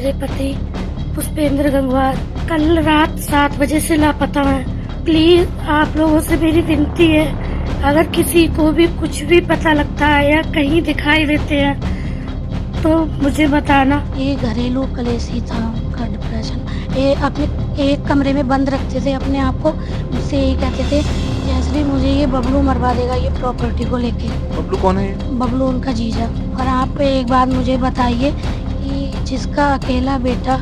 मेरे पति पुष्पेंद्र गंगवार कल रात 7 बजे से लापता हैं। प्लीज आप लोगों से मेरी विनती है, अगर किसी को भी कुछ भी पता लगता है या कहीं दिखाई देते हैं तो मुझे बताना। ये घरेलू कलेश ही था उनका, डिप्रेशन। ये अपने एक कमरे में बंद रखते थे अपने आप को, मुझसे यही कहते थे जैसे मुझे ये बबलू मरवा देगा ये प्रॉपर्टी को लेके। बबलू कौन है? बबलू उनका जीजा। और आप एक बात मुझे बताइए कि जिसका अकेला बेटा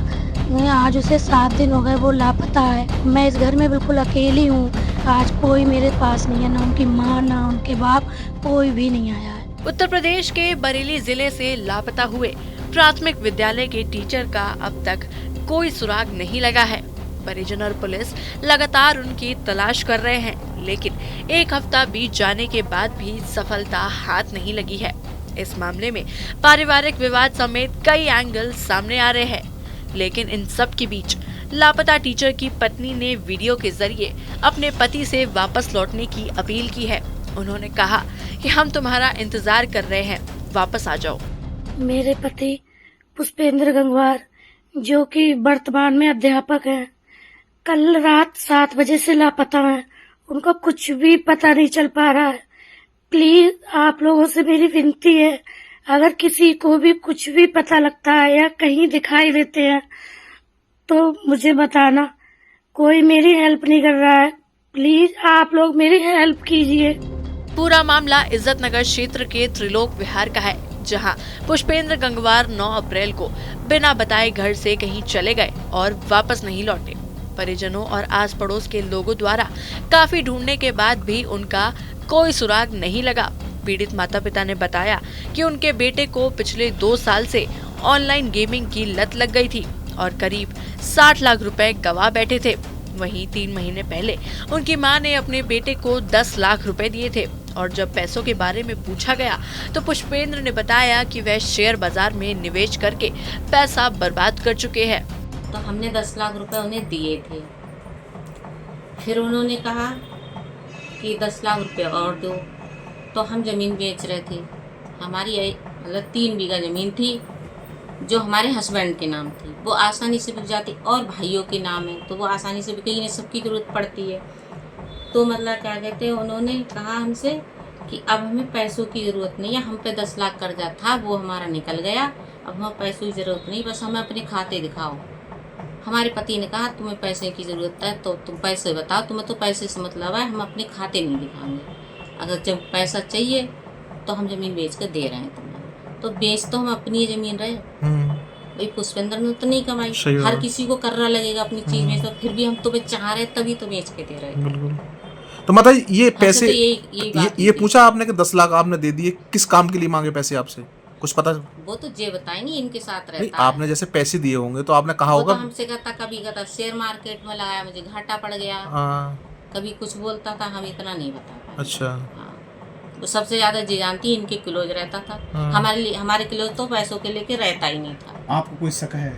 आज उसे 7 दिन हो गए वो लापता है, मैं इस घर में बिल्कुल अकेली हूँ। आज कोई मेरे पास नहीं है, ना उनकी माँ ना उनके बाप, कोई भी नहीं आया है। उत्तर प्रदेश के बरेली जिले से लापता हुए प्राथमिक विद्यालय के टीचर का अब तक कोई सुराग नहीं लगा है। परिजन और पुलिस लगातार उनकी तलाश कर रहे हैं, लेकिन एक हफ्ता बीत जाने के बाद भी सफलता हाथ नहीं लगी है। इस मामले में पारिवारिक विवाद समेत कई एंगल सामने आ रहे हैं, लेकिन इन सब के बीच लापता टीचर की पत्नी ने वीडियो के जरिए अपने पति से वापस लौटने की अपील की है। उन्होंने कहा कि हम तुम्हारा इंतजार कर रहे हैं, वापस आ जाओ। मेरे पति पुष्पेंद्र गंगवार जो कि वर्तमान में अध्यापक हैं, कल रात 7 बजे से लापता हैं। उनका कुछ भी पता नहीं चल पा रहा है। प्लीज आप लोगों से मेरी विनती है, अगर किसी को भी कुछ भी पता लगता है या कहीं दिखाई देते हैं तो मुझे बताना। कोई मेरी हेल्प नहीं कर रहा है, प्लीज आप लोग मेरी हेल्प कीजिए। पूरा मामला इज्जत नगर क्षेत्र के त्रिलोक विहार का है, जहां पुष्पेंद्र गंगवार 9 अप्रैल को बिना बताए घर से कहीं चले गए और वापस नहीं लौटे। परिजनों और आस पड़ोस के लोगों द्वारा काफी ढूंढने के बाद भी उनका कोई सुराग नहीं लगा। पीड़ित माता पिता ने बताया कि उनके बेटे को पिछले 2 साल से ऑनलाइन गेमिंग की लत लग गई थी और करीब 60 लाख रुपए गवा बैठे थे। वहीं 3 महीने पहले उनकी मां ने अपने बेटे को 10 लाख रुपए दिए थे और जब पैसों के बारे में पूछा गया तो पुष्पेंद्र ने बताया कि वह शेयर बाजार में निवेश करके पैसा बर्बाद कर चुके हैं। तो हमने 10 लाख रुपए उन्हें दिए थे। फिर उन्होंने कहा कि 10 लाख रुपए और दो। तो हम ज़मीन बेच रहे थे। हमारी मतलब 3 बीघा ज़मीन थी जो हमारे हस्बैंड के नाम थी, वो आसानी से बिक जाती, और भाइयों के नाम है तो वो आसानी से बिक, इन्हें सबकी ज़रूरत पड़ती है। तो मतलब क्या कहते हैं, उन्होंने कहा हमसे कि अब हमें पैसों की ज़रूरत नहीं है, हम पे 10 लाख कर्जा था वो हमारा निकल गया, अब हमें पैसों की ज़रूरत नहीं, बस हमें अपने खाते दिखाओ। हमारे पति ने कहा तुम्हें पैसे की ज़रूरत है तो तुम पैसे बताओ, तुम्हें तो पैसे से मतलब है, हम अपने खाते नहीं दिखाएंगे। अगर जब पैसा चाहिए तो हम ज़मीन बेच कर दे रहे हैं तुम्हें। तो बेच तो हम अपनी ज़मीन रहे, भाई पुष्पेंद्र ने तो नहीं कमाई। हर किसी को कर्रा लगेगा अपनी चीज़ में, तो फिर भी हम तुम्हें चाह रहे तभी तो बेच के दे रहे हैं। तो मतलब ये पैसे तो ये पूछा आपने कि 10 लाख आपने दे दिए, किस काम के लिए मांगे पैसे आपसे, कुछ पता? वो तो जे बताएंगे, इनके साथ रहता है। आपने जैसे पैसे दिए होंगे तो आपने कहा होगा। तो हमसे कहता कभी कहता शेयर मार्केट में लगाया, मुझे घाटा पड़ गया, कभी कुछ बोलता था, हम इतना नहीं बता पाए। अच्छा। तो सबसे ज्यादा जी जानती इनके क्लोज रहता था। हमारे क्लोज तो पैसों के लेके रहता ही नहीं था। आपको कोई शक है?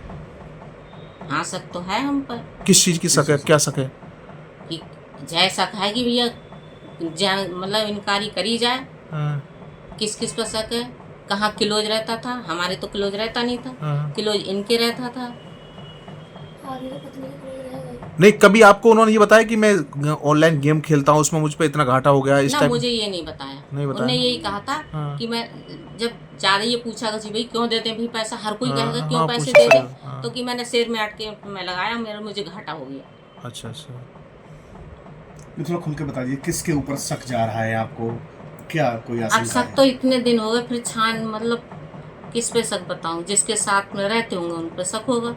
हाँ, शक तो है हम पर। किस चीज की शक है? क्या शक है? कि जय शक है कि भैया मतलब इनकारी करी जाए। किस किस पर शक है? कहाँ क्लोज रहता था? हमारे तो क्लोज रहता नहीं था, क्लोज इनके रहता था। नहीं, कभी आपको उन्होंने ये बताया कि मैं ऑनलाइन गेम खेलता हूँ, उसमें मुझ पे इतना घाटा हो गया इस टाइम? मुझे ये नहीं बताया। उन्होंने यही कहा था कि मैं जब ज्यादा ये पूछा कि भाई क्यों देते हैं भाई पैसा, हर कोई कहेगा क्यों पैसे दे दे, तो कि मैंने शेयर में अटके मैं लगाया, मुझे घाटा हो गया। अच्छा अच्छा। थोड़ा खुल के बताइए किसके ऊपर शक जा रहा है आपको, क्या कोई आशंका है? शक तो इतने दिन हो गए, फिर छान मतलब किस पे शक बताऊं? जिसके साथ में रहते होंगे उन पे शक होगा।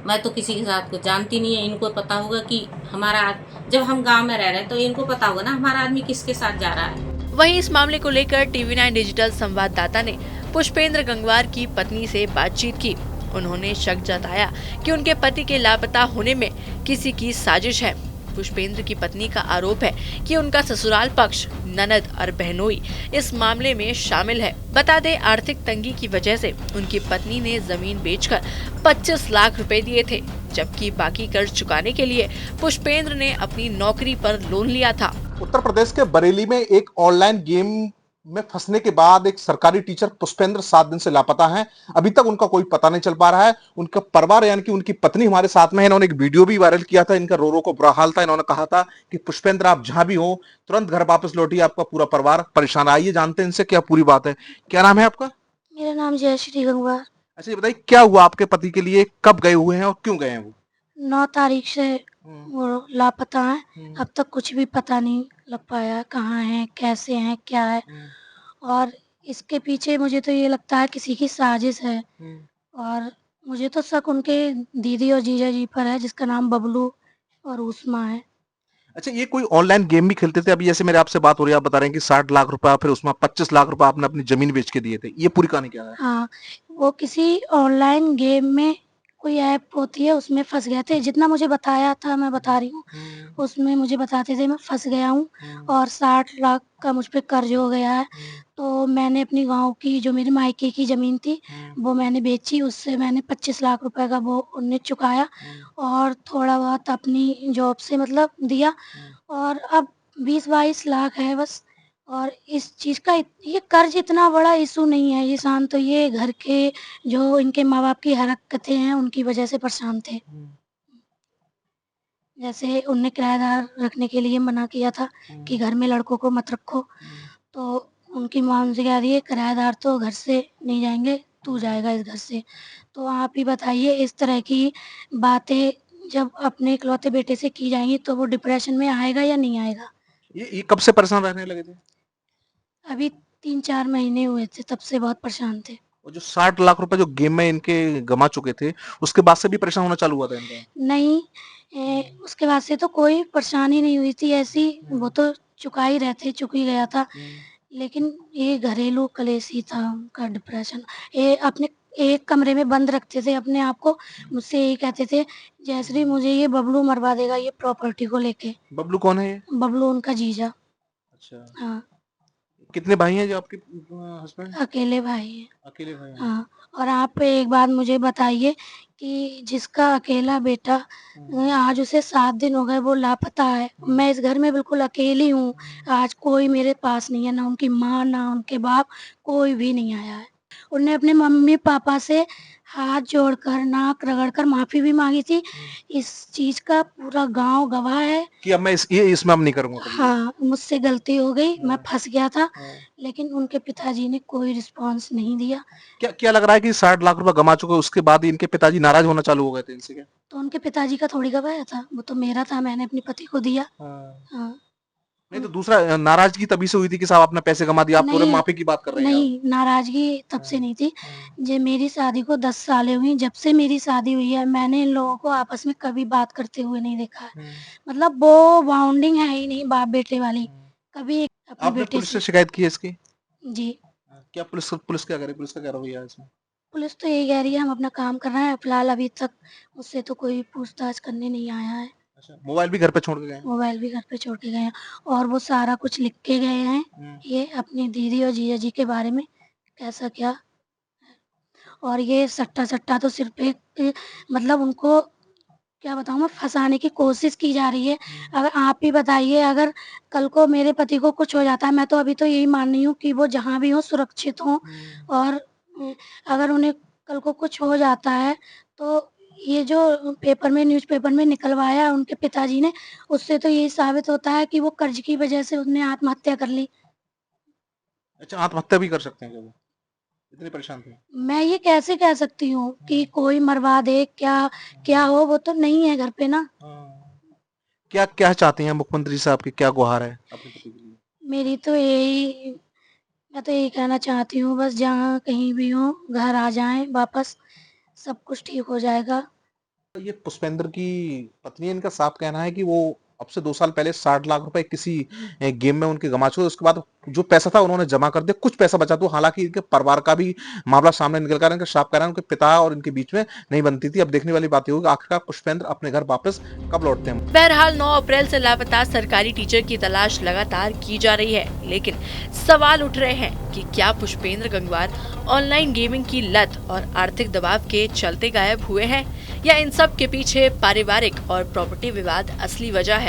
मैं तो किसी के साथ को जानती नहीं है। इनको पता होगा कि हमारा, जब हम गांव में रह रहे हैं तो इनको पता होगा ना हमारा आदमी किसके साथ जा रहा है। वहीं इस मामले को लेकर TV9 डिजिटल संवाददाता ने पुष्पेंद्र गंगवार की पत्नी से बातचीत की। उन्होंने शक जताया कि उनके पति के लापता होने में किसी की साजिश है। पुष्पेंद्र की पत्नी का आरोप है कि उनका ससुराल पक्ष, ननद और बहनोई इस मामले में शामिल है। बता दें, आर्थिक तंगी की वजह से उनकी पत्नी ने जमीन बेचकर 25 लाख रुपए दिए थे, जबकि बाकी कर्ज चुकाने के लिए पुष्पेंद्र ने अपनी नौकरी पर लोन लिया था। उत्तर प्रदेश के बरेली में एक ऑनलाइन गेम में फंसने के बाद एक सरकारी टीचर पुष्पेंद्र 7 दिन से लापता हैं। अभी तक उनका कोई पता नहीं चल पा रहा है। उनका परिवार यानी कि उनकी पत्नी हमारे साथ में है। इन्होंने एक वीडियो भी वायरल किया था। इनका रो रो को बुरा हाल था। इन्होंने कहा था कि पुष्पेंद्र आप जहां भी हो तुरंत घर वापस लौटिए, आपका पूरा परिवार परेशान है। आइए जानते हैं इनसे क्या पूरी बात है। क्या नाम है आपका? मेरा नाम जयश्री गंगवार। अच्छा ये बताइए क्या हुआ आपके पति के लिए, कब गए हुए हैं और क्यों गए हैं वो? 9 तारीख से वो लापता हैं। अब तक कुछ भी पता नहीं लग पाया कहाँ हैं, कैसे हैं, क्या है। और इसके पीछे मुझे तो ये लगता है किसी की साजिश है। और मुझे तो शक उनके दीदी और जीजा जी पर है, जिसका नाम बबलू और उस्मा है। अच्छा ये कोई ऑनलाइन गेम भी खेलते थे? अभी जैसे मेरे आपसे बात हो रही है, आप बता रहे हैं कि 60 लाख रुपया, फिर उसमें 25 लाख रुपया आपने अपनी जमीन बेच के दिए थे। ये पूरी कहानी क्या है? हाँ, वो किसी ऑनलाइन गेम में कोई ऐप होती है उसमें फँस गए थे। जितना मुझे बताया था मैं बता रही हूँ, उसमें मुझे बताते थे मैं फँस गया हूँ और 60 लाख का मुझ पे कर्ज हो गया है। तो मैंने अपनी गाँव की जो मेरे मायके की ज़मीन थी वो मैंने बेची, उससे मैंने 25 लाख रुपए का वो उन्हें चुकाया और थोड़ा बहुत अपनी जॉब से मतलब दिया और अब 20-22 लाख है बस। और इस चीज़ का ये कर्ज इतना बड़ा इशू नहीं है, इंसान तो ये घर के जो इनके माँ-बाप की हरकतें हैं उनकी वजह से परेशान थे। जैसे उनने किराएदार रखने के लिए मना किया था कि घर में लड़कों को मत रखो, तो उनकी माँ उनसे कह रही है किराएदार तो घर से नहीं जाएँगे, तू जाएगा इस घर से। तो आप ही बताइए इस तरह की बातें जब अपने इकलौते बेटे से की जाएँगी तो वो डिप्रेशन में आएगा या नहीं आएगा? ये कब से परेशान रहने लगे थे? अभी 3-4 महीने हुए थे, तब से बहुत परेशान थे। और जो 60 लाख रुपए जो गेम में इनके गमा चुके थे, उसके बाद से भी परेशान होना चालू हुआ था इनका? नहीं, उसके बाद से तो कोई परेशानी नहीं हुई थी ऐसी, वो तो चुका ही चुक ही गया था। लेकिन ये घरेलू कलेश ही था उनका डिप्रेशन। ये अपने एक कमरे में बंद रखते थे अपने आप को, मुझसे यही कहते थे, "जयश्री मुझे ये बबलू मरवा देगा ये प्रॉपर्टी को लेके।" बबलू कौन है ये? बबलू उनका जीजा। अच्छा। हाँ, कितने भाई हैं जो आपके हस्बैंड? अकेले भाई हैं। अकेले भाई हैं। हाँ, और आप एक बात मुझे बताइए कि जिसका अकेला बेटा आज उसे 7 दिन हो गए वो लापता है। मैं इस घर में बिल्कुल अकेली हूँ। आज कोई मेरे पास नहीं है, ना उनकी माँ, ना उनके बाप, कोई भी नहीं आया है। उन्होंने अपने मम्मी-पापा से हाथ जोड़कर, नाक रगड़कर माफ़ी भी माँगी थी। इस चीज़ का पूरा गाँव गवाह है। कि अब मैं इसमें अब नहीं करूँगा कभी। हाँ, मुझसे गलती हो गई, मैं फँस गया था, लेकिन उनके पिताजी ने कोई रिस्पॉन्स नहीं दिया। क्या क्या लग रहा है कि 60 लाख रुपए गमा चुके उसके बाद इनके पिताजी नाराज होना चालू हो गए थे इनसे क्या? तो उनके पिताजी का थोड़ी गवाया था, वो तो मेरा था, मैंने अपने पति को दिया। हाँ। नहीं तो दूसरा नाराजगी तभी से हुई थी कि साहब आपने पैसे गमा दिए, आप पूरे नहीं, माफी की बात कर रहे हैं। नहीं, नाराज़गी तब से नहीं थी। जे मेरी शादी को 10 सालें हुई, जब से मेरी शादी हुई है, मैंने इन लोगों को आपस में कभी बात करते हुए नहीं देखा है। मतलब वो बॉन्डिंग है ही नहीं बाप-बेटे वाली। कभी एक अपने आपने बेटे पुलिस से से शिकायत की है इसकी? जी, क्या पुलिस क्या करे? पुलिस का क्या रवैया है इसमें? पुलिस तो यही कह रही है हम अपना काम कर रहे हैं, फिलहाल अभी तक मुझसे तो कोई पूछताछ करने नहीं आया है। अच्छा, मोबाइल भी घर पे छोड़ के गए हैं? मोबाइल भी घर पे छोड़ के गए हैं और वो सारा कुछ लिख के गए हैं, ये अपनी दीदी और जीजा जी के बारे में, कैसा क्या। और ये सट्टा-सट्टा तो सिर्फ़ एक मतलब उनको क्या बताऊँ मैं, फँसाने की कोशिश की जा रही है। अगर आप ही बताइए, अगर कल को मेरे पति को कुछ हो जाता है, मैं तो अभी तो यही मान रही हूँ कि वो जहाँ भी हों सुरक्षित हों और अगर उन्हें कल को कुछ हो जाता है, तो ये जो पेपर में न्यूज़पेपर में निकलवाया है उनके पिताजी ने, उससे तो यही साबित होता है कि वो कर्ज़ की वजह से उसने आत्महत्या कर ली। अच्छा आत्महत्या भी कर सकते हैं क्या वो? इतने परेशान थे? मैं ये कैसे कह सकती हूँ कि कोई मरवा दे, क्या हो, वो तो नहीं है घर पे ना। क्या क्या चाहते हैं मुख्यमंत्री साहब की, क्या गुहार है अपने पति के लिए? मेरी तो यही मैं तो यही कहना चाहती हूँ, बस जहाँ कहीं भी हों, घर आ जाएँ वापस, सब कुछ ठीक हो जाएगा। ये पुष्पेंद्र की पत्नी है, इनका साफ कहना है कि वो अब से 2 साल पहले 60 लाख रुपए किसी गेम में उनके गमा चुके, उसके बाद जो पैसा था उन्होंने जमा कर दिया, कुछ पैसा बचा। तो हालांकि इनके परिवार का भी मामला सामने निकल कर इनका साफ कहना है उनके पिता और इनके बीच में नहीं बनती थी। अब देखने वाली बात ये होगी आखिरकार पुष्पेंद्र अपने घर वापस कब लौटते हैं। बहरहाल 9 अप्रैल से लापता सरकारी टीचर की तलाश लगातार की जा रही है, लेकिन सवाल उठ रहे हैं कि क्या पुष्पेंद्र गंगवार ऑनलाइन गेमिंग की लत और आर्थिक दबाव के चलते गायब हुए हैं, या इन सब के पीछे पारिवारिक और प्रॉपर्टी विवाद असली वजह है।